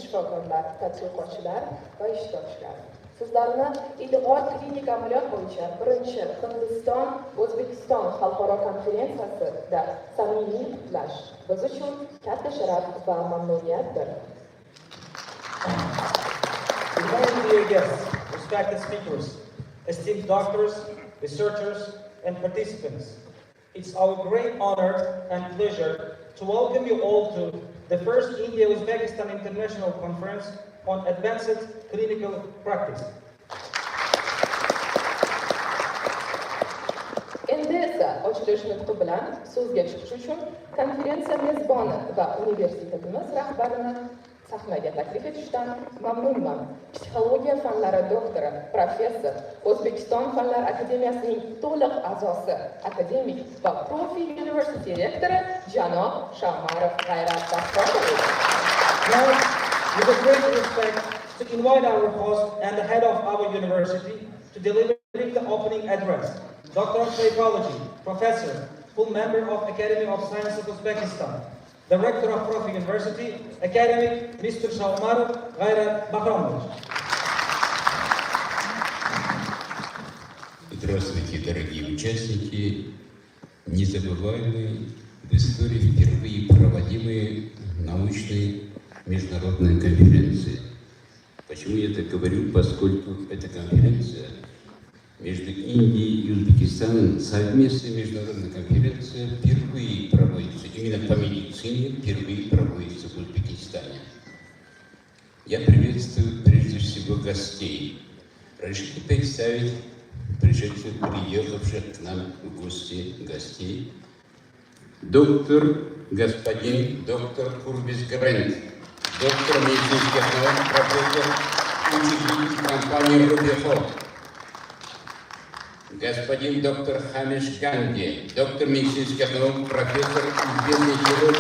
shifokorlar, tadqiqotchilar va ishtirokchilar. Sizlarni Ilg'or klinik amaliyot bo'yicha Birinchi O'zbekiston-Hindiston xalqaro konferensiyasida samimiy qutlash biz uchun katta sharaf va mamnuniyatdir. Dear guests, respected speakers, esteemed doctors, researchers, and participants, it's our great honor and pleasure to welcome you all to the first India-Uzbekistan International Conference on Advanced Clinical Practice. Endi esa ochilish nutqi bilan so'zga chiqish uchun konferensiya mezboni va universitetimiz rahbarini sahnaga taklif etishdan mamnunman. Psixologiya fanlari doktori, professor, O'zbekiston Fanlar akademiyasining to'liq a'zosi, akademik va Profi University rektori janob Shamarov G'ayrat Bahromovich. Now, with a great respect, to invite our host and the head of our university to deliver the opening address, Doctor of Psychology, Professor, full member of Academy of Science of Uzbekistan, Director of Profi University, Academic Mr. Shamarov G'ayrat Bahromovich. Здравствуйте, дорогие участники, незабываемой в истории впервые проводимой научной международной конференции. Почему я так говорю? Поскольку эта конференция между Индией и Узбекистаном, совместная международная конференция, впервые проводится, именно по медицине, впервые проводится в Узбекистане. Я приветствую прежде всего гостей. Разрешите представить пришедших, приехавших к нам в гости гостей. Господин доктор Курбис Грент, доктор медицинских наук, профессор, учредитель компании Рубихо. Господин доктор Хамиш Ганди, доктор медицинских наук, профессор, известный хирург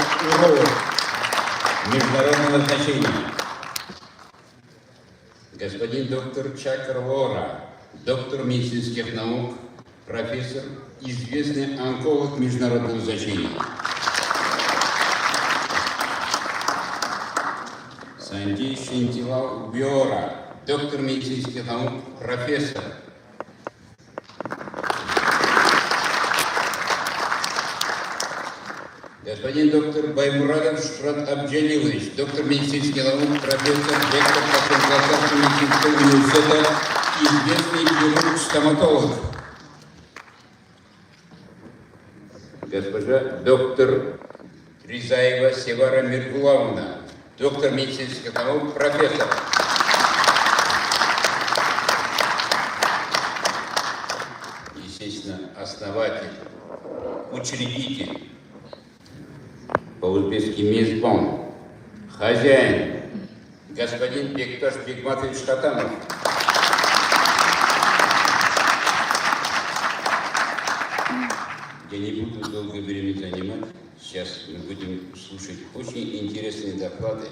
международного значения. Господин доктор Чакр Вора, доктор медицинских наук, профессор, известный онколог международного значения. Санджей Шинтилал Биора, доктор медицинских наук, профессор. Господин доктор Баймурадов Шрат Абджалилович, доктор медицинских наук, профессор, ректор Пацемекерского медицинского университета, известный хирург-стоматолог. Госпожа доктор Ризаева Севара Миргуловна, доктор медицинских наук, профессор. Естественно, основатель, учредитель, по-узбекски мезбон, хозяин, господин Бекташ Бегматович Хатанов. Я не буду долгое время занимать. Сейчас мы будем слушать очень интересные доклады.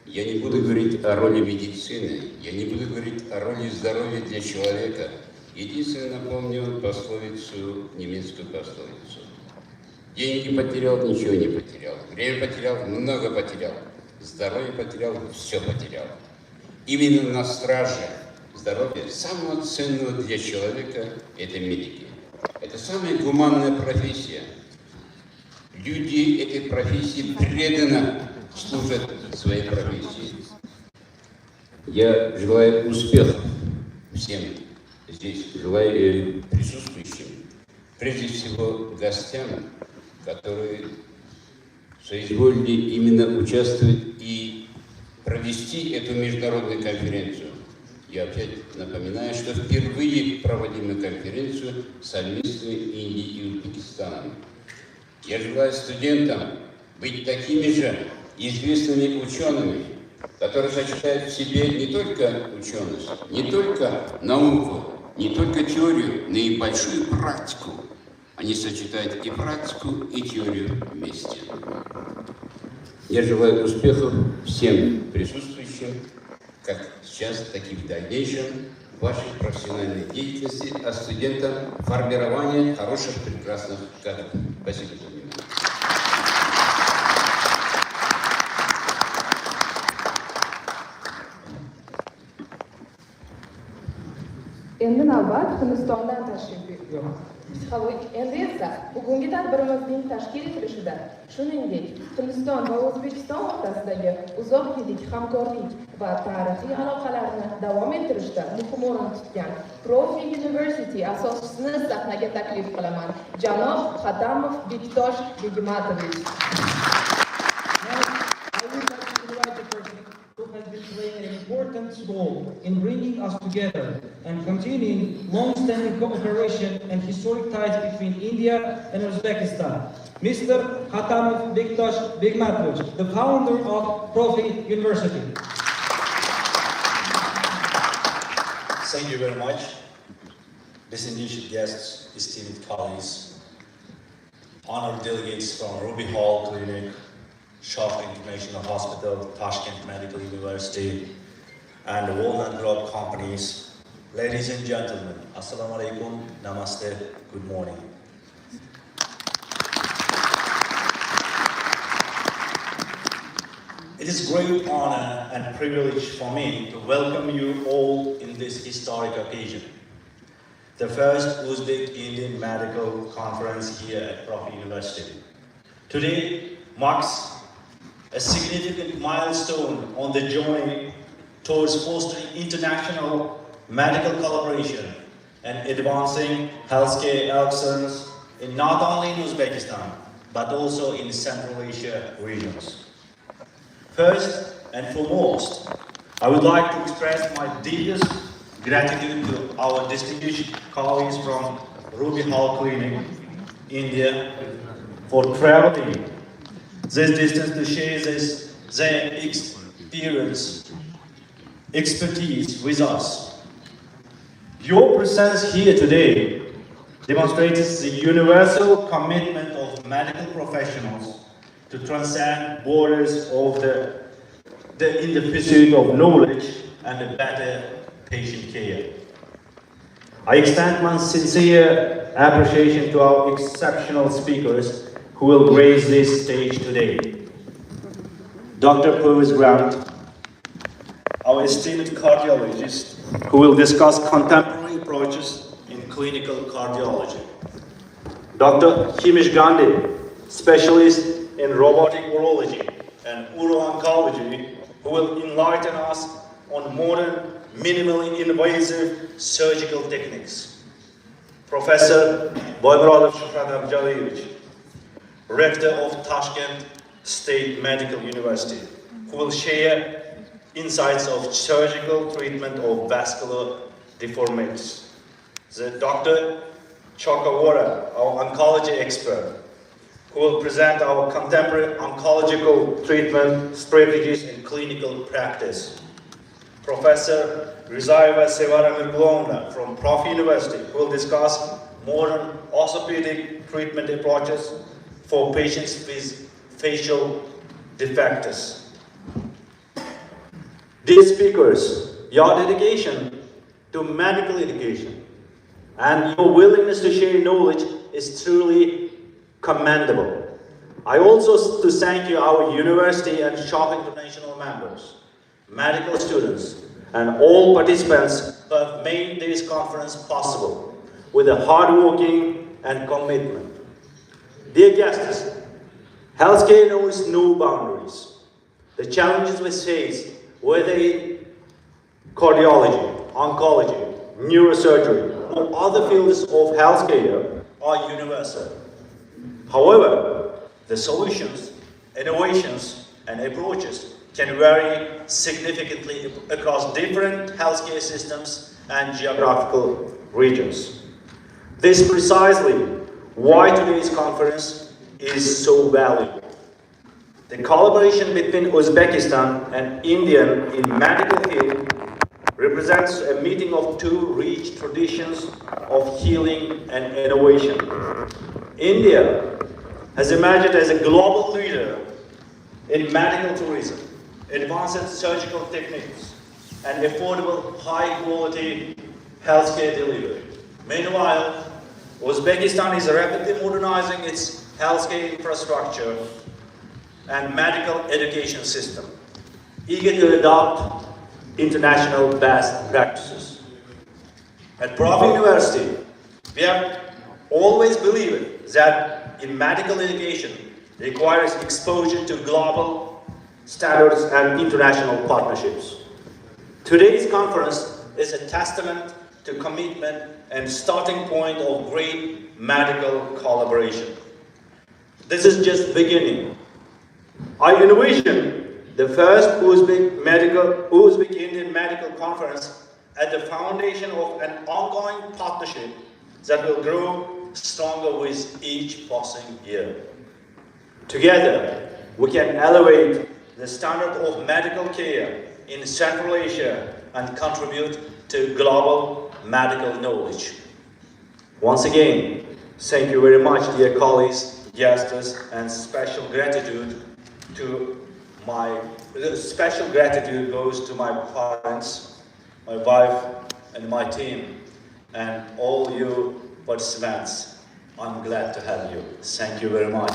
Я не буду говорить о роли медицины, я не буду говорить о роли здоровья для человека. Единственное, напомню пословицу, немецкую пословицу. Деньги потерял, ничего не потерял. Время потерял, много потерял. Здоровье потерял, все потерял. Именно на страже здоровья, самого ценного для человека, это медики. Это самая гуманная профессия. Люди этой профессии преданно служат своей профессии. Я желаю успехов всем здесь, желаю присутствующим, прежде всего гостям, которые соизволили именно участвовать и провести эту международную конференцию. Я опять напоминаю, что впервые проводим конференцию совместной Индии и Узбекистаном. Я желаю студентам быть такими же известными учеными, которые сочетают в себе не только ученость, не только науку, не только теорию, но и большую практику. Они сочетают и практику, и теорию вместе. Я желаю успехов всем присутствующим, как сейчас, так и в дальнейшем, в вашей профессиональной деятельности, а студентам формирования хороших, прекрасных кадров. Спасибо за внимание. Hindistondan tashrif buyurdi. Endi esa bugungi tadbirimizning tashkil etilishida, shuningdek, Hindiston va O'zbekiston o'rtasidagi uzoq yillik hamkorlik va tarixiy aloqalarni davom ettirishda muhim o'rin tutgan Profi University asoschisini sahnaga taklif qilaman. Janob Xatamov Bektosh Begmatovich. Has been playing an important role in bringing us together and continuing long-standing cooperation and historic ties between India and Uzbekistan. Mr. Khatamov Bektosh Begmatovich, the founder of Profi University. Thank you very much. Distinguished guests, esteemed colleagues, honored delegates from Ruby Hall Clinic, Shah International Hospital, Tashkent Medical University, and the Walnut Grove companies. Ladies and gentlemen, Assalamu alaikum, namaste, good morning. It is great honor and privilege for me to welcome you all in this historic occasion. The first Uzbek-Indian medical conference here at Profi University. Today marks a significant milestone on the journey towards fostering international medical collaboration and advancing healthcare excellence in not only in Uzbekistan, but also in Central Asia regions. First and foremost, I would like to express my deepest gratitude to our distinguished colleagues from Ruby Hall Clinic, India, for traveling this distance to share their expertise with us. Your presence here today demonstrates the universal commitment of medical professionals to transcend borders of in the pursuit of knowledge and a better patient care. I extend my sincere appreciation to our exceptional speakers who will grace this stage today. Dr. Purvis Grant, our esteemed cardiologist, who will discuss contemporary approaches in clinical cardiology. Dr. Himish Gandhi, specialist in robotic urology and uro-oncology, who will enlighten us on modern, minimally invasive surgical techniques. Professor Boymurodov Shuhrat Abjaliyevich, Rector of Tashkent State Medical University, who will share insights of surgical treatment of vascular deformities. The Dr. Chokawara, our oncology expert, who will present our contemporary oncological treatment strategies in clinical practice. Professor Rizayeva Sevara Mirglovna from Profi University, who will discuss modern orthopedic treatment approaches for patients with facial defects. Dear speakers, your dedication to medical education and your willingness to share knowledge is truly commendable. I also to thank you, our university and Shah International members, medical students, and all participants who have made this conference possible with a hard working and commitment. Dear guests, healthcare knows no boundaries. The challenges we face, whether in cardiology, oncology, neurosurgery, or other fields of healthcare, are universal. However, the solutions, innovations, and approaches can vary significantly across different healthcare systems and geographical regions. This is precisely why today's conference is so valuable. The collaboration between Uzbekistan and India in medical field represents a meeting of two rich traditions of healing and innovation. India has emerged as a global leader in medical tourism, advanced surgical techniques, and affordable high-quality healthcare delivery. Meanwhile, Uzbekistan is rapidly modernizing its healthcare infrastructure and medical education system, eager to adopt international best practices. At Prof University, we have always believed that in medical education requires exposure to global standards and international partnerships. Today's conference is a testament to commitment and starting point of great medical collaboration. This is just beginning. I envision the first Uzbek Indian medical conference at the foundation of an ongoing partnership that will grow stronger with each passing year. Together, we can elevate the standard of medical care in Central Asia and contribute to global medical knowledge. Once again, thank you very much, dear colleagues, guests, and special gratitude goes to my parents, my wife, and my team, and all you participants. I'm glad to have you. Thank you very much.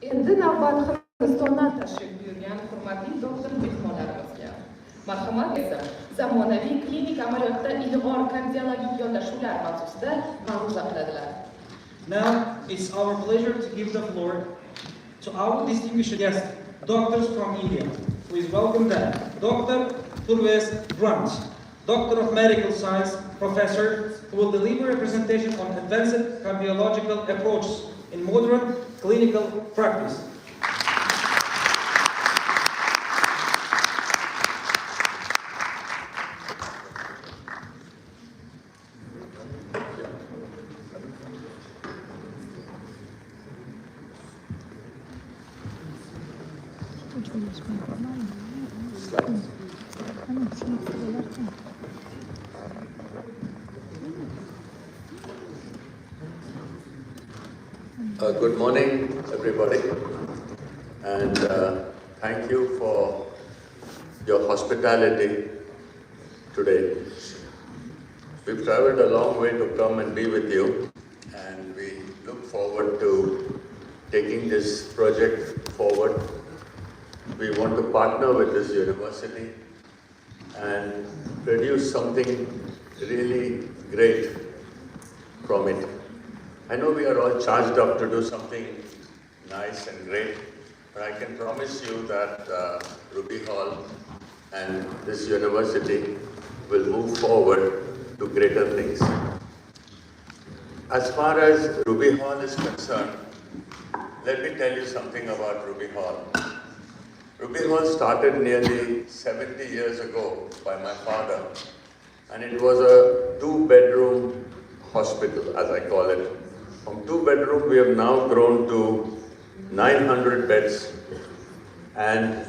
Endi navbat Hindistondan tashrif buyurgan hurmatli doktor mehmonlarimizga. Marhamat esa zamonaviy klinik amaliyotda Ilg'or kardiologik yondashuvlar mavzusida ma'ruza qiladilar. Now, it's our pleasure to give the floor to our distinguished guest, doctors from India. Please welcome them, Dr. Purves Grant, Doctor of Medical Science, Professor, who will deliver a presentation on advanced cardiological approaches in modern clinical practice. Good morning, everybody, and thank you for your hospitality today. We've traveled a long way to come and be with you, and we look forward to taking this project forward. We want to partner with this university and produce something really great from it. I know we are all charged up to do something nice and great, but I can promise you that Ruby Hall and this university will move forward to greater things. As far as Ruby Hall is concerned, let me tell you something about Ruby Hall. Ruby Hall started nearly 70 years ago by my father, and it was a two-bedroom hospital, as I call it. From two-bedroom, we have now grown to 900 beds, and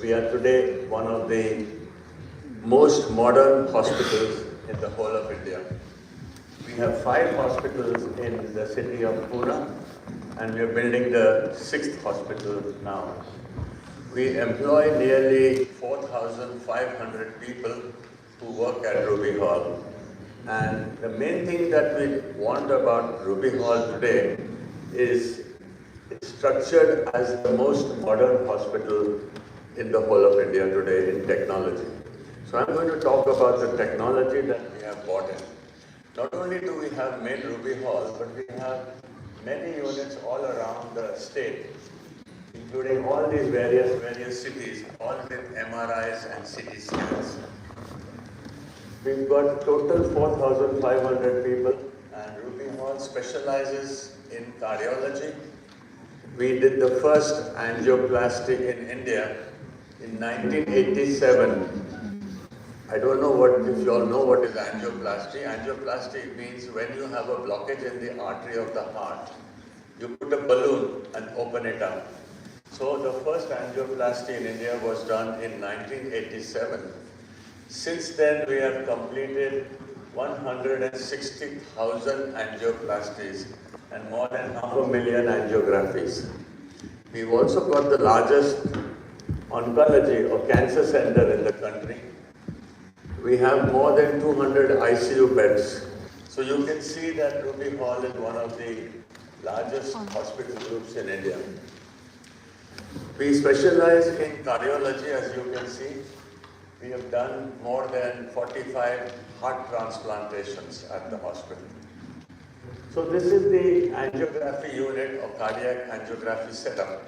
we are today one of the most modern hospitals in the whole of India. We have 5 hospitals in the city of Pune, and we are building the 6th hospital now. We employ nearly 4,500 people who work at Ruby Hall. And the main thing that we want about Ruby Hall today is it's structured as the most modern hospital in the whole of India today in technology. So I'm going to talk about the technology that we have brought in. Not only do we have made Ruby Hall, but we have many units all around the state, including all these various cities, all with MRIs and CT scans. We've got total 4,500 people, and Ruby Hall specializes in cardiology. We did the first angioplasty in India in 1987. I don't know if you all know what is angioplasty. Angioplasty means when you have a blockage in the artery of the heart, you put a balloon and open it up. So the first angioplasty in India was done in 1987. Since then, we have completed 160,000 angioplasties and more than 500,000 angiographies. We've also got the largest oncology or cancer center in the country. We have more than 200 ICU beds. So you can see that Ruby Hall is one of the largest hospital groups in India. We specialize in cardiology, as you can see. We have done more than 45 heart transplantations at the hospital. So this is the angiography unit or cardiac angiography setup.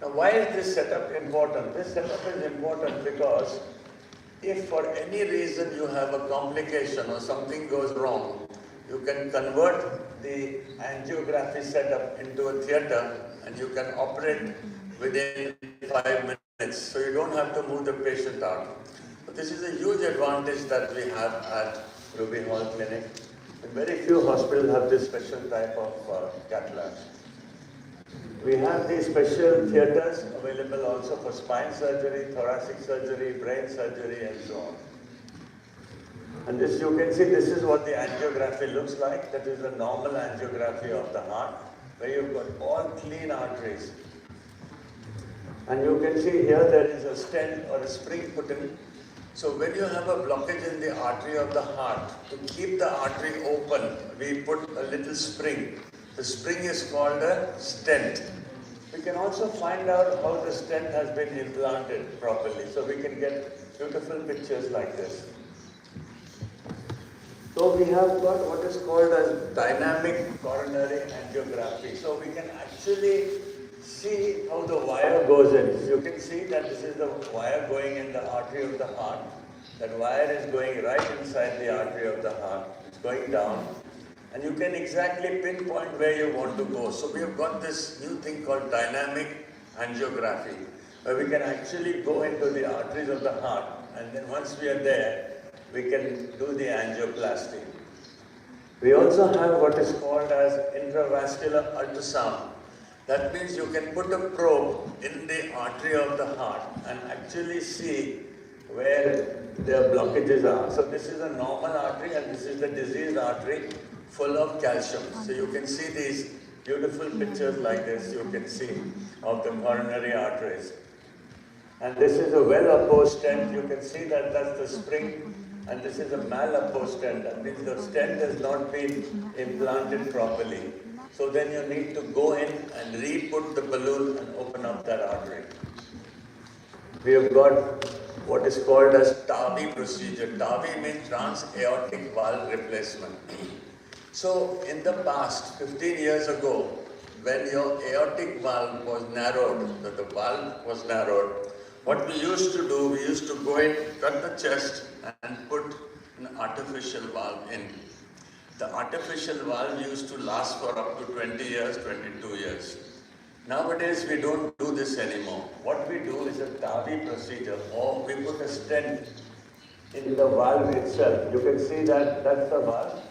Now why is this setup important? This setup is important because if for any reason you have a complication or something goes wrong, you can convert the angiography setup into a theatre and you can operate within 5 minutes. So you don't have to move the patient out. But this is a huge advantage that we have at Ruby Hall Clinic. And very few hospitals have this special type of cath labs. We have these special theatres available also for spine surgery, thoracic surgery, brain surgery, and so on. And this, you can see, this is what the angiography looks like. That is the normal angiography of the heart, where you've got all clean arteries. And you can see here there is a stent or a spring put in. So when you have a blockage in the artery of the heart, to keep the artery open, we put a little spring. The spring is called a stent. We can also find out how the stent has been implanted properly. So we can get beautiful pictures like this. So we have got what is called as dynamic coronary angiography. So we can actually see how the wire goes in. So you can see that this is the wire going in the artery of the heart. That wire is going right inside the artery of the heart. It's going down. And you can exactly pinpoint where you want to go. So we have got this new thing called dynamic angiography, where we can actually go into the arteries of the heart, and then once we are there, we can do the angioplasty. We also have what is called as intravascular ultrasound. That means you can put a probe in the artery of the heart and actually see where their blockages are. So this is a normal artery and this is the diseased artery full of calcium. So you can see these beautiful pictures like this, you can see, of the coronary arteries. And this is a well-opposed stent. You can see that that's the spring. And this is a mal-opposed stent. That means the stent has not been implanted properly. So then you need to go in and re-put the balloon and open up that artery. We have got what is called as TAVI procedure. TAVI means trans-aortic valve replacement. So in the past, 15 years ago, when your aortic valve was narrowed, the valve was narrowed, what we used to do, we used to go in, cut the chest and put an artificial valve in. The artificial valve used to last for up to 20 years, 22 years. Nowadays, we don't do this anymore. What we do is a TAVI procedure, or we put a stent in the valve itself. You can see that that's the valve,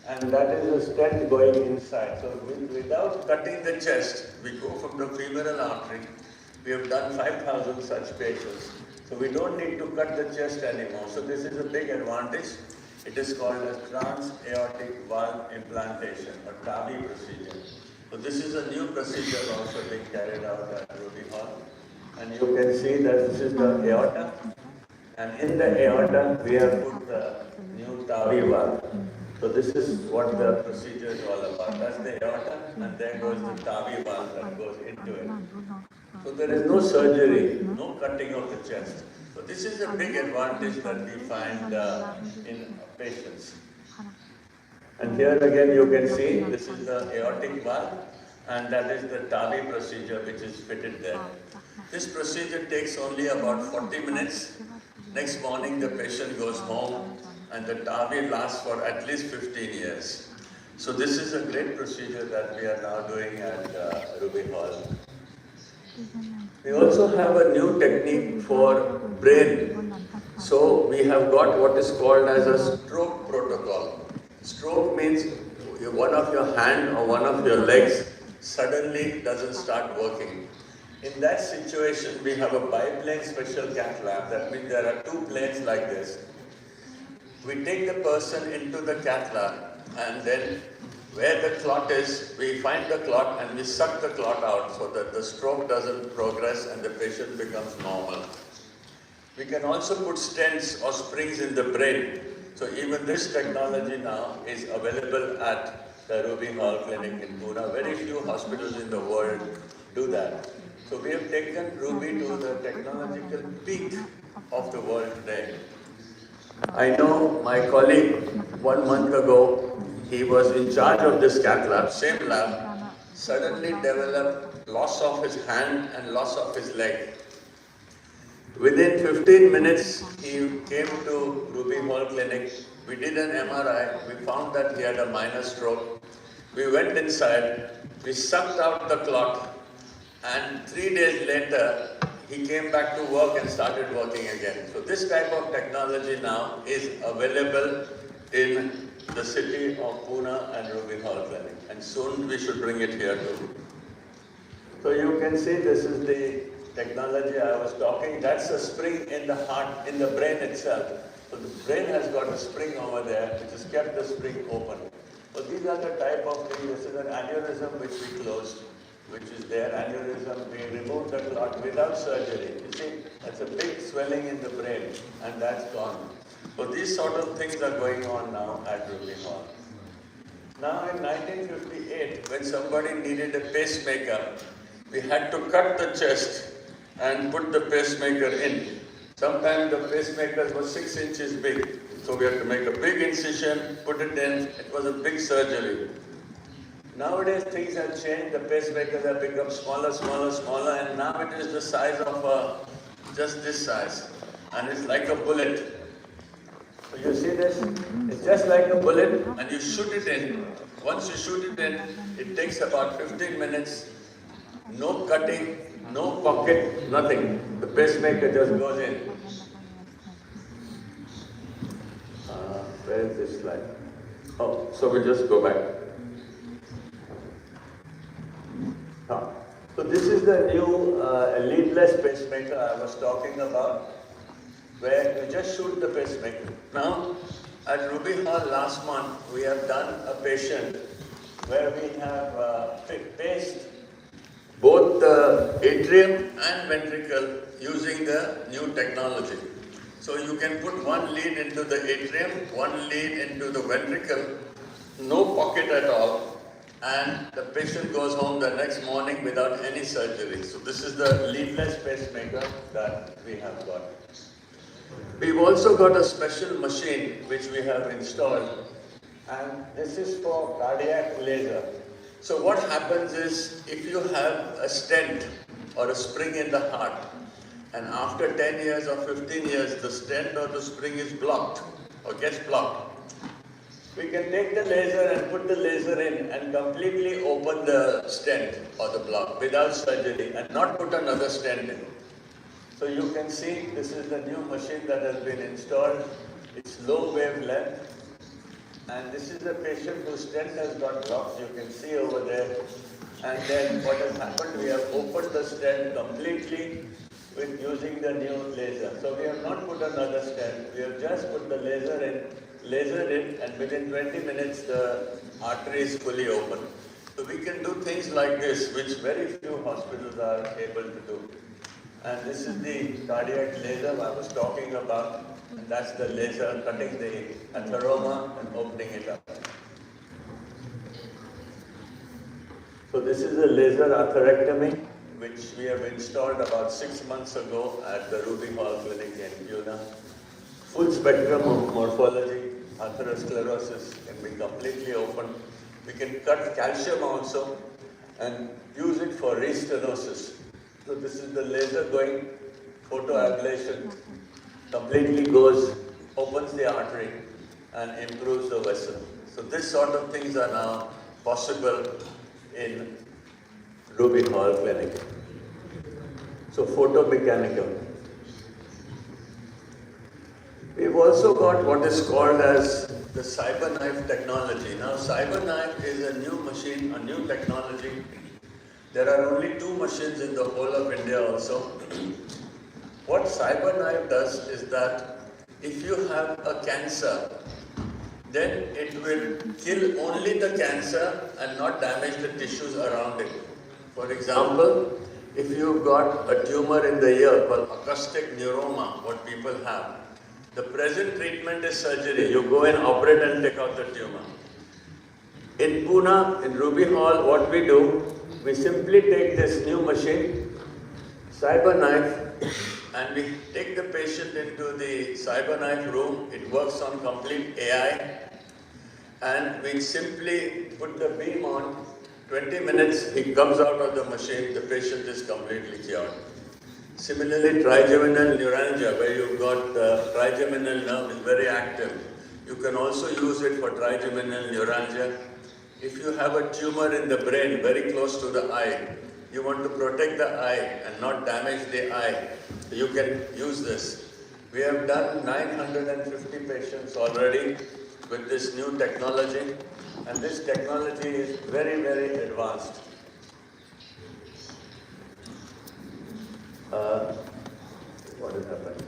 and that is a stent going inside. So without cutting the chest, we go from the femoral artery. We have done 5,000 such patients. So we don't need to cut the chest anymore. So this is a big advantage. It is called as trans-aortic valve implantation, or TAVI procedure. So this is a new procedure also being carried out at Ruby Hall. And you can see that this is the aorta. And in the aorta, we have put the new TAVI valve. So this is what the procedure is all about. That's the aorta, and there goes the TAVI valve that goes into it. So there is no surgery, no cutting of the chest. So this is a big advantage that we find in patients. And here again you can see this is the aortic valve, and that is the TAVI procedure which is fitted there. This procedure takes only about 40 minutes. Next morning the patient goes home, and the TAVI lasts for at least 15 years. So this is a great procedure that we are now doing at Ruby Hall. We also have a new technique for brain. So we have got what is called as a stroke protocol. Stroke means one of your hand or one of your legs suddenly doesn't start working. In that situation, we have a biplane special cath lab. That means there are two planes like this. We take the person into the cath lab, and then where the clot is, we find the clot and we suck the clot out so that the stroke doesn't progress and the patient becomes normal. We can also put stents or springs in the brain. So even this technology now is available at the Ruby Hall Clinic in Pune. Very few hospitals in the world do that. So we have taken Ruby to the technological peak of the world today. I know my colleague 1 month ago, he was in charge of this cath lab, same lab, suddenly developed loss of his hand and loss of his leg. Within 15 minutes, he came to Ruby Hall Clinic. We did an MRI. We found that he had a minor stroke. We went inside. We sucked out the clot. And 3 days later, he came back to work and started working again. So this type of technology now is available in the city of Pune and Ruby Hall Clinic. And soon we should bring it here too. So you can see this is the technology I was talking. That's a spring in the heart, in the brain itself. So the brain has got a spring over there which has kept the spring open. So these are the type of things. This is an aneurysm which we closed, which is there, aneurysm. We removed the clot without surgery. You see, that's a big swelling in the brain and that's gone. So these sort of things are going on now at Ruby Hall. Now in 1958, when somebody needed a pacemaker, we had to cut the chest and put the pacemaker in. Sometimes the pacemakers were 6 inches big. So we had to make a big incision, put it in. It was a big surgery. Nowadays things have changed. The pacemakers have become smaller, smaller, smaller, and now it is the size of just this size. And it's like a bullet. So you see this? It's just like a bullet and you shoot it in. Once you shoot it in, it takes about 15 minutes. No cutting, no pocket, nothing. The pacemaker just goes in. Where is this slide? Oh, so we'll just go back. So this is the new leadless pacemaker I was talking about, where you just shoot the pacemaker. Now, at Ruby Hall last month, we have done a patient where we have paced both the atrium and ventricle using the new technology. So you can put one lead into the atrium, one lead into the ventricle, no pocket at all, and the patient goes home the next morning without any surgery. So this is the leadless pacemaker that we have got. We've also got a special machine which we have installed, and this is for cardiac laser. So what happens is, if you have a stent or a spring in the heart, and after 10 years or 15 years, the stent or the spring is blocked or gets blocked, we can take the laser and put the laser in and completely open the stent or the block without surgery and not put another stent in. So you can see this is the new machine that has been installed. It's low wavelength. And this is the patient whose stent has got blocked. You can see over there. And then what has happened, we have opened the stent completely with using the new laser. So we have not put another stent. We have just put the laser in, and within 20 minutes the artery is fully open. So we can do things like this, which very few hospitals are able to do. And this is the cardiac laser I was talking about. And that's the laser cutting the atheroma and opening it up. So this is a laser atherectomy, which we have installed about 6 months ago at the Ruby Hall Clinic in Pune. Full spectrum of morphology, atherosclerosis can be completely open. We can cut calcium also and use it for restenosis. So this is the laser going photoablation. Completely goes, opens the artery and improves the vessel. So this sort of things are now possible in Ruby Hall Clinic. So photomechanical. We've also got what is called as the CyberKnife technology. Now CyberKnife is a new machine, a new technology. There are only 2 machines in the whole of India also. What CyberKnife does is that if you have a cancer, then it will kill only the cancer and not damage the tissues around it. For example, if you've got a tumor in the ear called acoustic neuroma, what people have, the present treatment is surgery. You go and operate and take out the tumor. In Pune, in Ruby Hall, what we do, we simply take this new machine, CyberKnife, and we take the patient into the CyberKnife room. It works on complete AI, and we simply put the beam on. 20 minutes, he comes out of the machine, the patient is completely cured. Similarly, trigeminal neuralgia, where you've got trigeminal nerve is very active. You can also use it for trigeminal neuralgia. If you have a tumor in the brain very close to the eye, you want to protect the eye and not damage the eye, you can use this. We have done 950 patients already with this new technology, and this technology is very, very advanced. What has happened?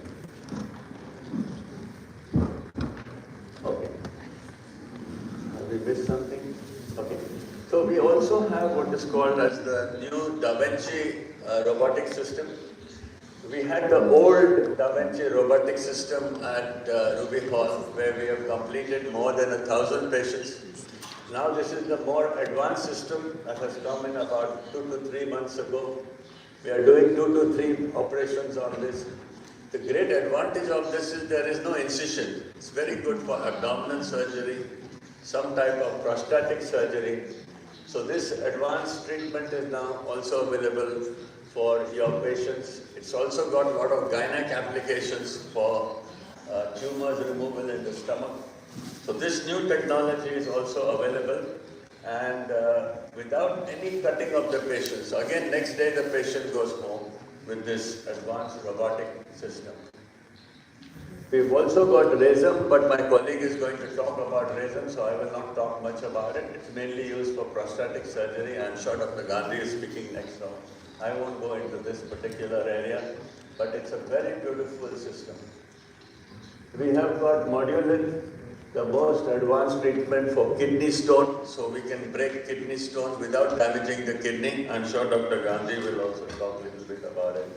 Okay. Have we missed something? Okay. So we also have what is called as the new Da Vinci robotic system. We had the old Da Vinci robotic system at Ruby Hall, where we have completed more than 1,000 patients. Now this is the more advanced system that has come in about 2 to 3 months ago. We are doing 2 to 3 operations on this. The great advantage of this is there is no incision. It's very good for abdominal surgery, some type of prostatic surgery. So this advanced treatment is now also available for your patients. It's also got a lot of gynec applications for tumors removal in the stomach. So this new technology is also available, and without any cutting of the patient. So again, next day the patient goes home with this advanced robotic system. We've also got RESM, but my colleague is going to talk about RESM, so I will not talk much about it. It's mainly used for prostatic surgery. I'm sure Dr. Gandhi is speaking next, so I won't go into this particular area, but it's a very beautiful system. We have got Modulin, the most advanced treatment for kidney stone, so we can break kidney stones without damaging the kidney. I'm sure Dr. Gandhi will also talk a little bit about it.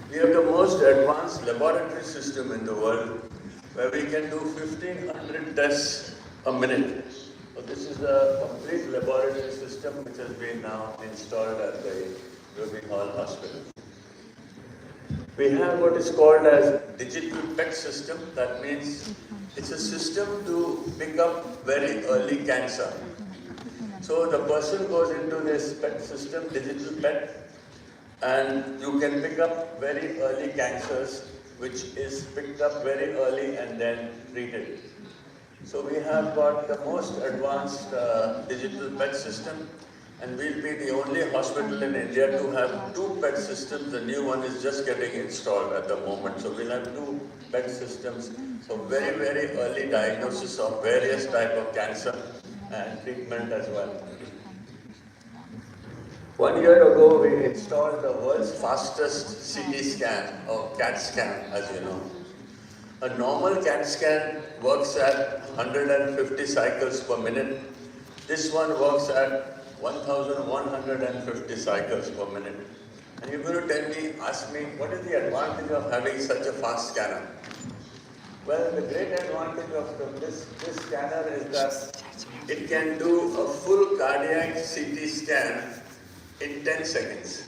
We have the most advanced laboratory system in the world, where we can do 1,500 tests a minute. So this is a complete laboratory system which has been now installed at the Ruby Hall Hospital. We have what is called as digital PET system. That means it's a system to pick up very early cancer. So the person goes into this PET system, digital PET, and you can pick up very early cancers, which is picked up very early and then treated. So we have got the most advanced digital PET system, and we'll be the only hospital in India to have 2 PET systems. The new one is just getting installed at the moment. So we'll have 2 PET systems. So very, very early diagnosis of various type of cancer and treatment as well. 1 year ago, we installed the world's fastest CT scan, or CAT scan, as you know. A normal CAT scan works at 150 cycles per minute. This one works at 1,150 cycles per minute. And you're going to tell me, ask me, what is the advantage of having such a fast scanner? Well, the great advantage of this scanner is that it can do a full cardiac CT scan in 10 seconds.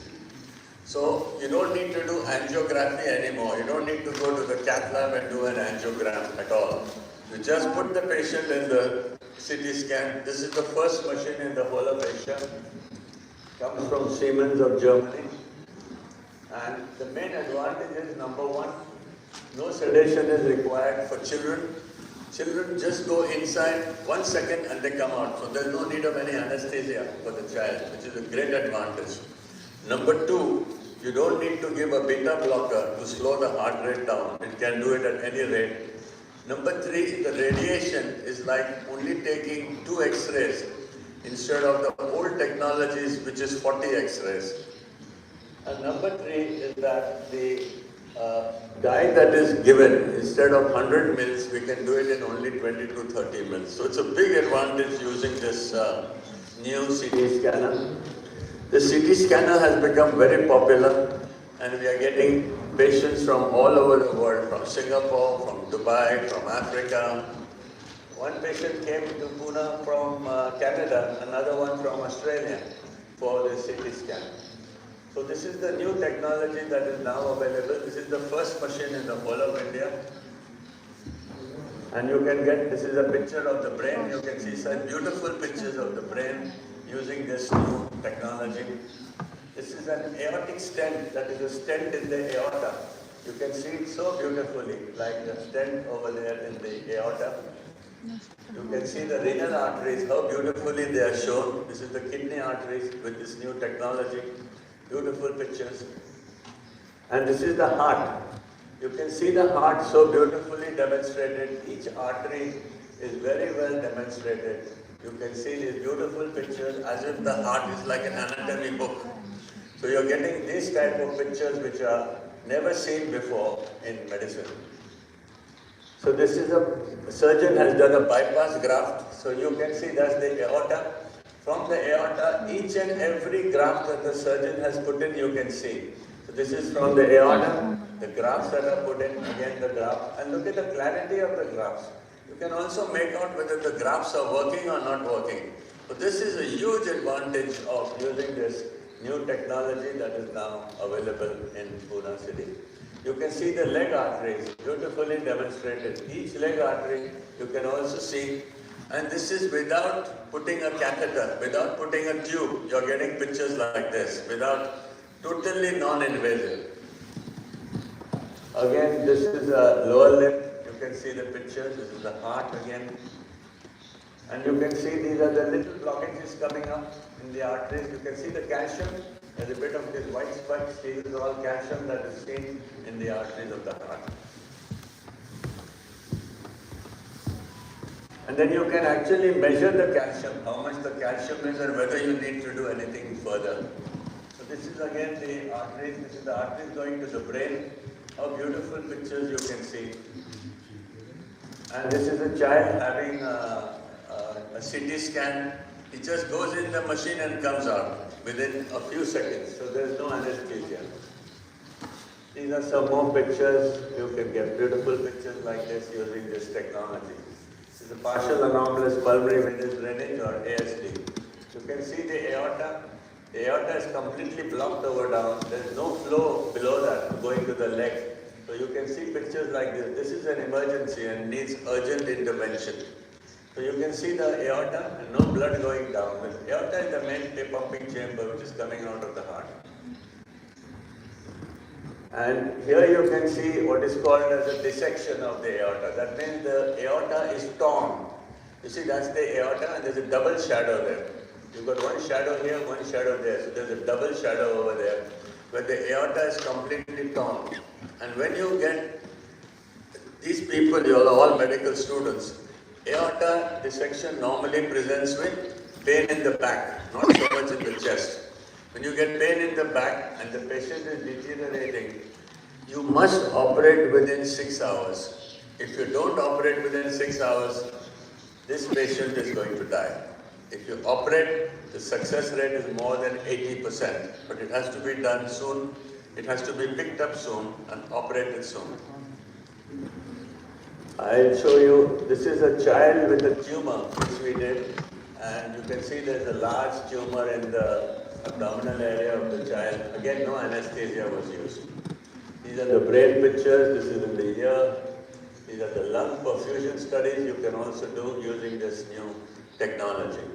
So you don't need to do angiography anymore. You don't need to go to the cath lab and do an angiogram at all. You just put the patient in the CT scan. This is the first machine in the whole of Asia. Comes from Siemens of Germany. And the main advantage is, number one, no sedation is required for children. Children just go inside 1 second and they come out. So there's no need of any anesthesia for the child, which is a great advantage. Number two, you don't need to give a beta blocker to slow the heart rate down. It can do it at any rate. Number three, the radiation is like only taking 2 X-rays instead of the old technologies, which is 40 X-rays. And number three is that the dye that is given, instead of 100 mils, we can do it in only 20 to 30 mils. So it's a big advantage using this new CT scanner. The CT scanner has become very popular, and we are getting patients from all over the world, from Singapore, from Dubai, from Africa. One patient came to Pune from Canada, another one from Australia. for the CT scan. So this is the new technology that is now available. This is the first machine in the whole of India. And you can get, this is a picture of the brain. You can see such beautiful pictures of the brain using this new technology. This is an aortic stent, that is a stent in the aorta. You can see it so beautifully, like the stent over there in the aorta. You can see the renal arteries, how beautifully they are shown. This is the kidney arteries with this new technology. Beautiful pictures. And this is the heart. You can see the heart so beautifully demonstrated. Each artery is very well demonstrated. You can see these beautiful pictures as if the heart is like an anatomy book. So you're getting these type of pictures which are never seen before in medicine. So this is a surgeon has done a bypass graft. So you can see that's the aorta. From the aorta, each and every graft that the surgeon has put in, you can see. So this is from the aorta, the grafts that are put in, again the graft. And look at the clarity of the grafts. You can also make out whether the grafts are working or not working. So this is a huge advantage of using this new technology that is now available in Pune city. You can see the leg arteries, beautifully demonstrated. Each leg artery you can also see. And this is without putting a catheter, without putting a tube. You're getting pictures like this, totally non-invasive. Again, this is a lower limb. You can see the pictures. This is the heart again. And you can see these are the little blockages coming up in the arteries. You can see the calcium. There's a bit of this white spikes. These are all calcium that is seen in the arteries of the heart. And then you can actually measure the calcium, how much the calcium is and whether you need to do anything further. So this is again the arteries. This is the arteries going to the brain. How beautiful pictures you can see. And this is a child having a CT scan. He just goes in the machine and comes out within a few seconds. So there is no anesthesia. These are some more pictures. You can get beautiful pictures like this using this technology. This is a partial anomalous pulmonary venous drainage or ASD. You can see the aorta. The aorta is completely blocked over down. There is no flow below that going to the leg. So you can see pictures like this. This is an emergency and needs urgent intervention. So you can see the aorta and no blood going down. The aorta is the main pumping chamber which is coming out of the heart. And here you can see what is called as a dissection of the aorta. That means the aorta is torn. You see, that's the aorta and there's a double shadow there. You've got one shadow here, one shadow there. So there's a double shadow over there where the aorta is completely torn. And when you get these people, you're all medical students, aorta dissection normally presents with pain in the back, not so much in the chest. When you get pain in the back and the patient is deteriorating, you must operate within 6 hours. If you don't operate within 6 hours, this patient is going to die. If you operate, the success rate is more than 80%, but it has to be done soon. It has to be picked up soon and operated soon. I'll show you, this is a child with a tumor which we did, and you can see there's a large tumor in the abdominal area of the child. Again, no anesthesia was used. These are the brain pictures, this is in the ear. These are the lung perfusion studies you can also do using this new technology.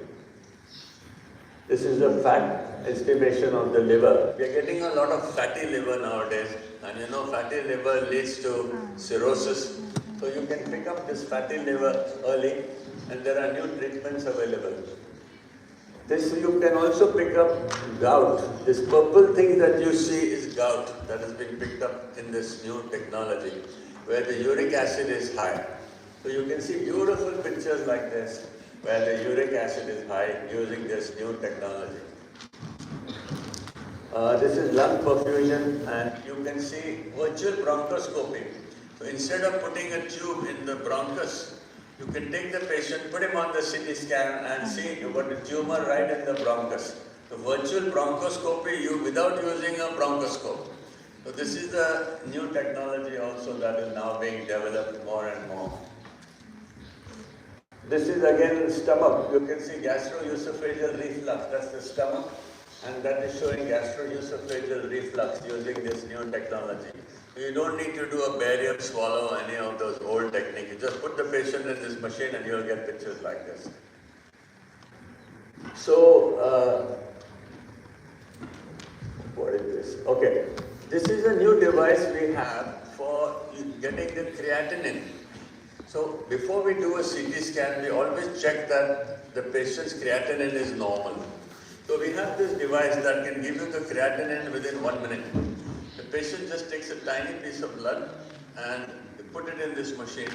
This is the fat estimation of the liver. We are getting a lot of fatty liver nowadays, and you know fatty liver leads to cirrhosis. So you can pick up this fatty liver early, and there are new treatments available. This you can also pick up gout. This purple thing that you see is gout that has been picked up in this new technology, where the uric acid is high. So you can see beautiful pictures like this, where the uric acid is high using this new technology. This is lung perfusion, and you can see virtual bronchoscopy. So instead of putting a tube in the bronchus, you can take the patient, put him on the CT scan and see you've got a tumor right in the bronchus. The virtual bronchoscopy without using a bronchoscope. So this is the new technology also that is now being developed more and more. This is again stomach. You can see gastroesophageal reflux, that's the stomach. and that is showing gastroesophageal reflux using this new technology. You don't need to do a barium swallow, any of those old techniques. You just put the patient in this machine and you'll get pictures like this. So, what is this? Okay, this is a new device we have for getting the creatinine. So, before we do a CT scan, we always check that the patient's creatinine is normal. So, we have this device that can give you the creatinine within 1 minute. The patient just takes a tiny piece of blood and put it in this machine.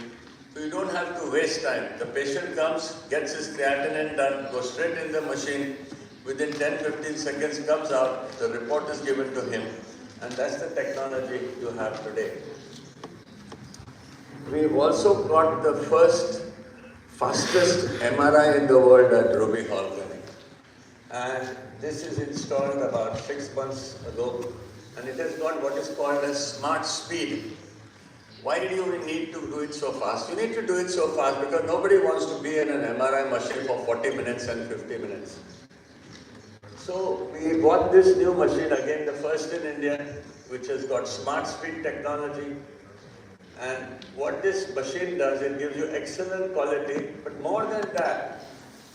So you don't have to waste time. The patient comes, gets his creatinine done, goes straight in the machine. Within 10-15 seconds comes out, the report is given to him. And that's the technology you have today. We've also got the fastest MRI in the world at Ruby Hall Clinic. And this is installed about 6 months ago. And it has got what is called a smart speed. Why do you need to do it so fast? You need to do it so fast because nobody wants to be in an MRI machine for 40 minutes and 50 minutes. So we bought this new machine, again the first in India, which has got smart speed technology. And what this machine does, it gives you excellent quality, but more than that,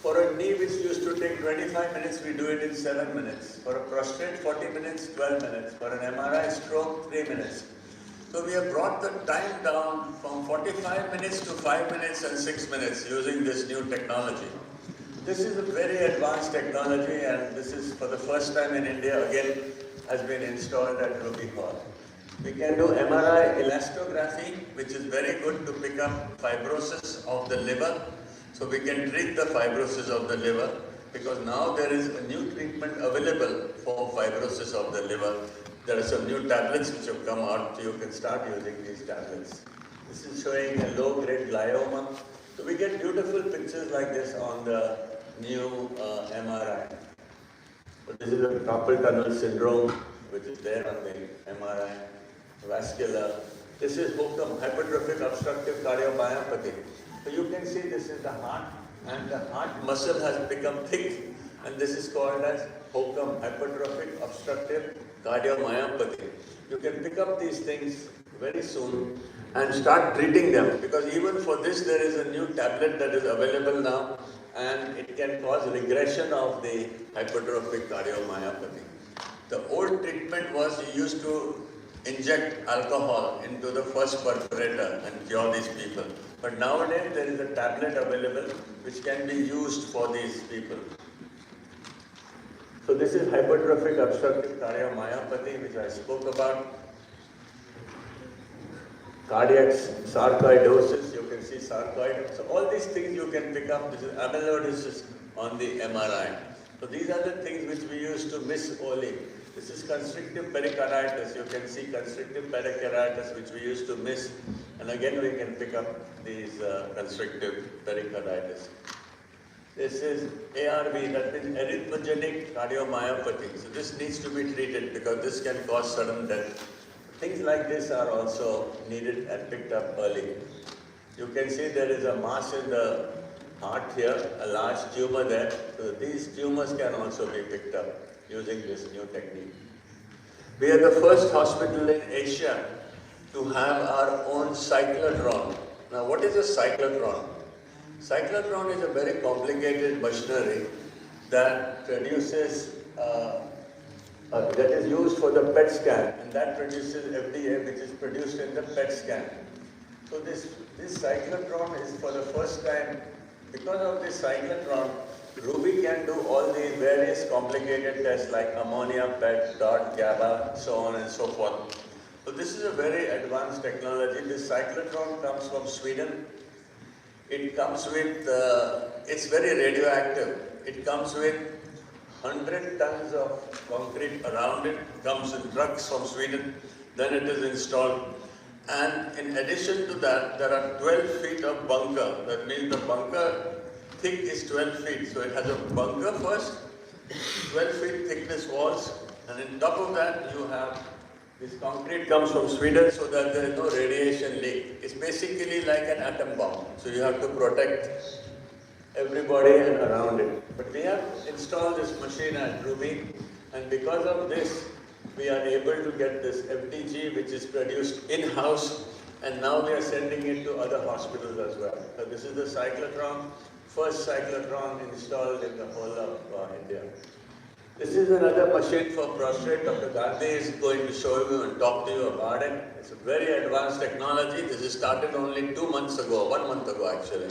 for a knee which used to take 25 minutes, we do it in 7 minutes. For a prostate, 40 minutes, 12 minutes. For an MRI stroke, 3 minutes. So we have brought the time down from 45 minutes to 5 minutes and 6 minutes using this new technology. This is a very advanced technology and this is for the first time in India, again, has been installed at Ruby Hall. We can do MRI elastography, which is very good to pick up fibrosis of the liver. So we can treat the fibrosis of the liver because now there is a new treatment available for fibrosis of the liver. There are some new tablets which have come out, so you can start using these tablets. This is showing a low-grade glioma. So we get beautiful pictures like this on the new MRI. So this is a carpal tunnel syndrome, which is there on the MRI. Vascular. This is HOCM, hypertrophic obstructive cardiomyopathy. So you can see this is the heart, and the heart muscle has become thick, and this is called as HOCM, hypertrophic obstructive cardiomyopathy. You can pick up these things very soon and start treating them, because even for this there is a new tablet that is available now, and it can cause regression of the hypertrophic cardiomyopathy. The old treatment was you used to inject alcohol into the first perforator and cure these people. But nowadays there is a tablet available which can be used for these people. So this is hypertrophic obstructive cardiomyopathy, which I spoke about. Cardiac sarcoidosis, you can see sarcoid. So all these things you can pick up. This is amyloidosis on the MRI. So these are the things which we used to miss only. This is constrictive pericarditis. You can see constrictive pericarditis, which we used to miss. And again, we can pick up these constrictive pericarditis. This is ARV, that means arrhythmogenic cardiomyopathy. So this needs to be treated because this can cause sudden death. Things like this are also needed and picked up early. You can see there is a mass in the heart here, a large tumor there. So these tumors can also be picked up using this new technique. We are the first hospital in Asia to have our own cyclotron. Now what is a cyclotron? Cyclotron is a very complicated machinery that produces, that is used for the PET scan, and that produces FDA, which is produced in the PET scan. So this cyclotron is for the first time. Because of this cyclotron, Ruby can do all the various complicated tests like ammonia, PET, DOT, GABA, so on and so forth. So this is a very advanced technology. This cyclotron comes from Sweden. It comes with, it's very radioactive. It comes with 100 tons of concrete around it, comes in trucks from Sweden, then it is installed. And in addition to that, there are 12 feet of bunker. That means the bunker thick is 12 feet. So it has a bunker first, 12 feet thickness walls, and on top of that you have this concrete comes from Sweden so that there is no radiation leak. It's basically like an atom bomb. So you have to protect everybody and around it. But we have installed this machine at Ruby, And because of this, we are able to get this FDG, which is produced in-house, and now we are sending it to other hospitals as well. So this is the cyclotron, first cyclotron installed in the whole of India. This is another machine for prostate. Dr. Gandhi is going to show you and talk to you about it. It's a very advanced technology. This is started only 2 months ago, 1 month ago actually.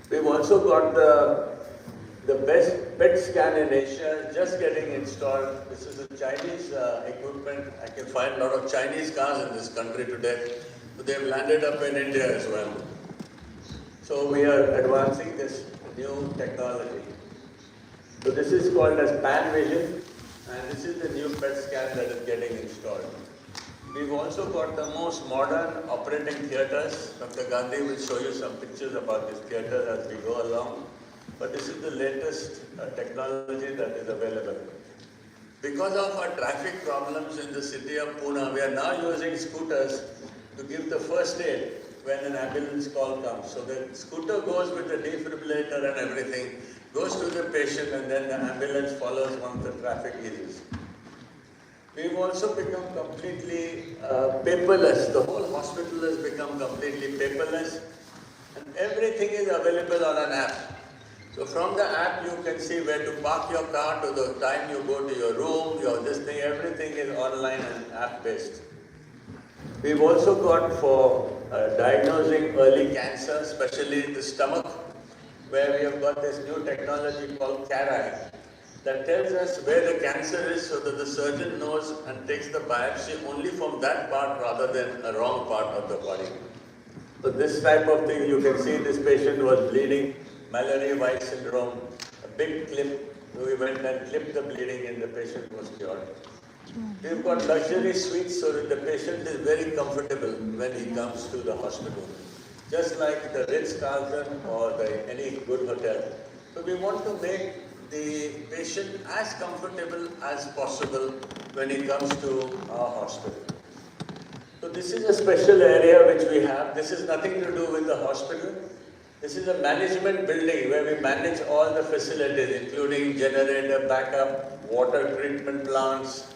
We've also got the best PET scan in Asia, just getting installed. This is a Chinese equipment. I can find a lot of Chinese cars in this country today. So they've landed up in India as well. So we are advancing this new technology. So this is called as Pan Vision, and this is the new PET scan that is getting installed. We've also got the most modern operating theatres. Dr. Gandhi will show you some pictures about this theatre as we go along. But this is the latest technology that is available. Because of our traffic problems in the city of Pune, we are now using scooters to give the first aid when an ambulance call comes. So the scooter goes with the defibrillator and everything, goes to the patient, and then the ambulance follows once the traffic eases. We've also become completely paperless. The whole hospital has become completely paperless, and everything is available on an app. So from the app you can see where to park your car to the time you go to your room, everything is online and app based. We've also got for diagnosing early cancer, especially the stomach, where we have got this new technology called CARI that tells us where the cancer is so that the surgeon knows and takes the biopsy only from that part rather than a wrong part of the body. So this type of thing, you can see this patient was bleeding, Mallory-White syndrome, a big clip. We went and clipped the bleeding and the patient was cured. We've got luxury suites so that the patient is very comfortable when he comes to the hospital, just like the Ritz-Carlton or any good hotel. So we want to make the patient as comfortable as possible when he comes to our hospital. So this is a special area which we have. This is nothing to do with the hospital. This is a management building where we manage all the facilities, including generator backup, water treatment plants,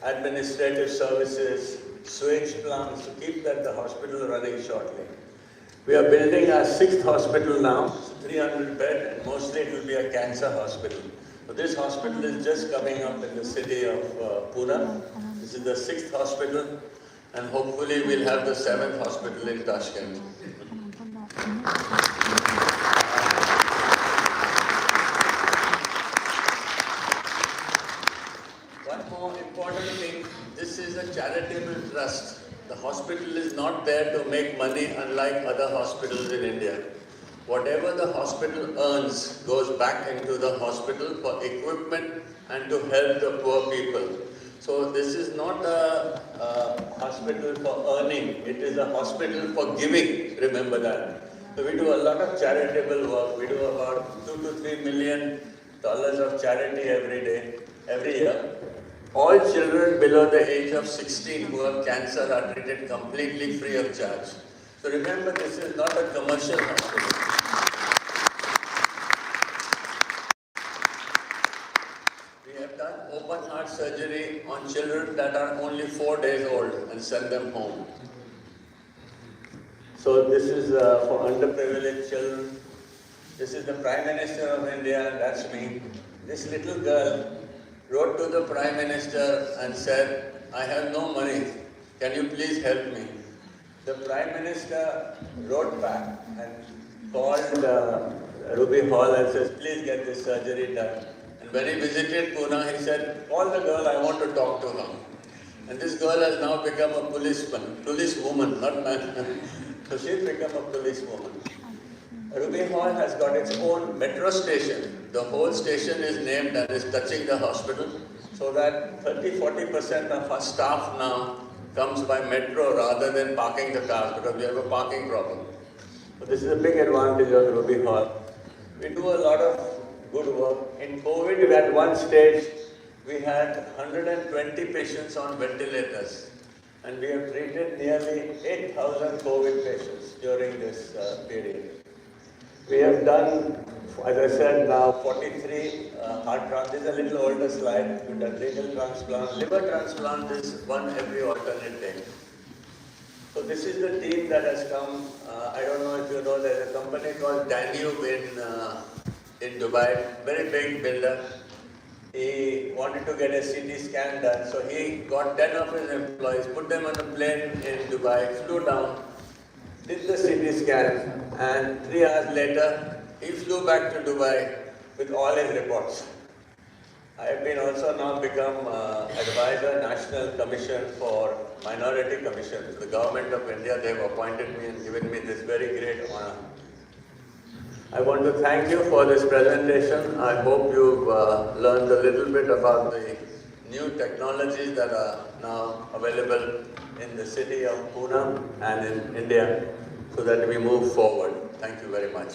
administrative services, sewage plants, to keep the hospital running shortly. We are building our 6th hospital now, 300 bed, and mostly it will be a cancer hospital. So this hospital is just coming up in the city of Pune. This is the 6th hospital, and hopefully we'll have the 7th hospital in Tashkent. One more important thing, this is a charitable trust. The hospital is not there to make money unlike other hospitals in India. Whatever the hospital earns goes back into the hospital for equipment and to help the poor people. So this is not a hospital for earning, it is a hospital for giving, remember that. So we do a lot of charitable work. We do about $2 to $3 million of charity every year. All children below the age of 16 who have cancer are treated completely free of charge. So remember, this is not a commercial hospital. We have done open heart surgery on children that are only 4 days old and send them home. So this is for underprivileged children. This is the Prime Minister of India, that's me. This little girl wrote to the Prime Minister and said, I have no money, can you please help me? The Prime Minister wrote back and called Ruby Hall and says, please get this surgery done. And when he visited Pune, he said, call the girl, I want to talk to her. And this girl has now become a policewoman, not man. So she's become a policewoman. Ruby Hall has got its own metro station. The whole station is named and is touching the hospital, so that 30-40% of our staff now comes by metro rather than parking the cars, because we have a parking problem. So this is a big advantage of Ruby Hall. We do a lot of good work. In COVID, at one stage, we had 120 patients on ventilators, and we have treated nearly 8,000 COVID patients during this period. We have done, as I said now, 43 heart transplants. This is a little older slide. We've done renal transplant. Liver transplant is one every alternate day. So this is the team that has come. I don't know if you know, there's a company called Danube in Dubai, very big builder. He wanted to get a CT scan done, so he got 10 of his employees, put them on a plane in Dubai, flew down, did the CT scan, and 3 hours later, he flew back to Dubai with all his reports. I have been also now become advisor, National Commission for Minority Commission. The government of India, they have appointed me and given me this very great honor. I want to thank you for this presentation. I hope you've learned a little bit about the new technologies that are now available in the city of Pune and in India so that we move forward. Thank you very much.